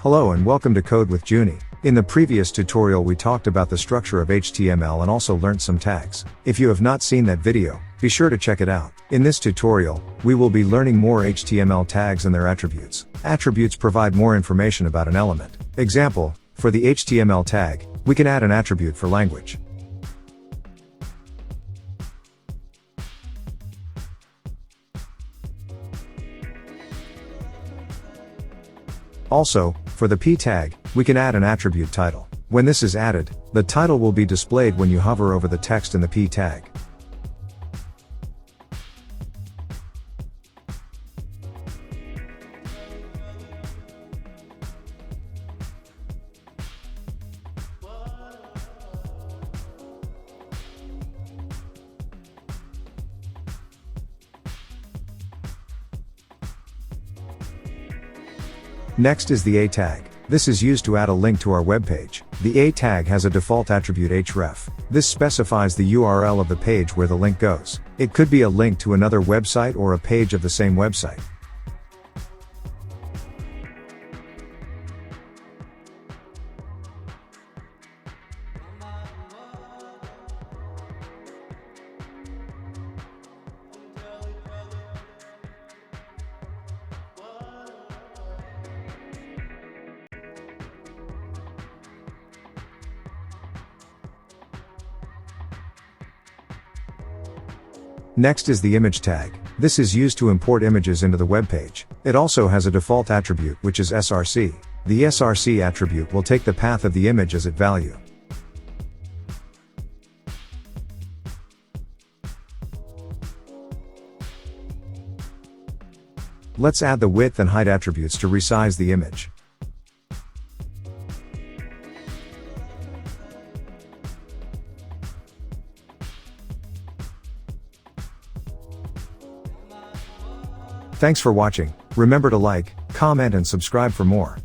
Hello and welcome to Code with Junie. In the previous tutorial we talked about the structure of HTML and also learnt some tags. If you have not seen that video, be sure to check it out. In this tutorial, we will be learning more HTML tags and their attributes. Attributes provide more information about an element. Example, for the HTML tag, we can add an attribute for language. Also, for the P tag, we can add an attribute title. When this is added, the title will be displayed when you hover over the text in the P tag. Next is the A tag. This is used to add a link to our web page. The A tag has a default attribute href. This specifies the URL of the page where the link goes. It could be a link to another website or a page of the same website. Next is the image tag. This is used to import images into the web page. It also has a default attribute which is src. The src attribute will take the path of the image as its value. Let's add the width and height attributes to resize the image. Thanks for watching. Remember to like, comment and subscribe for more.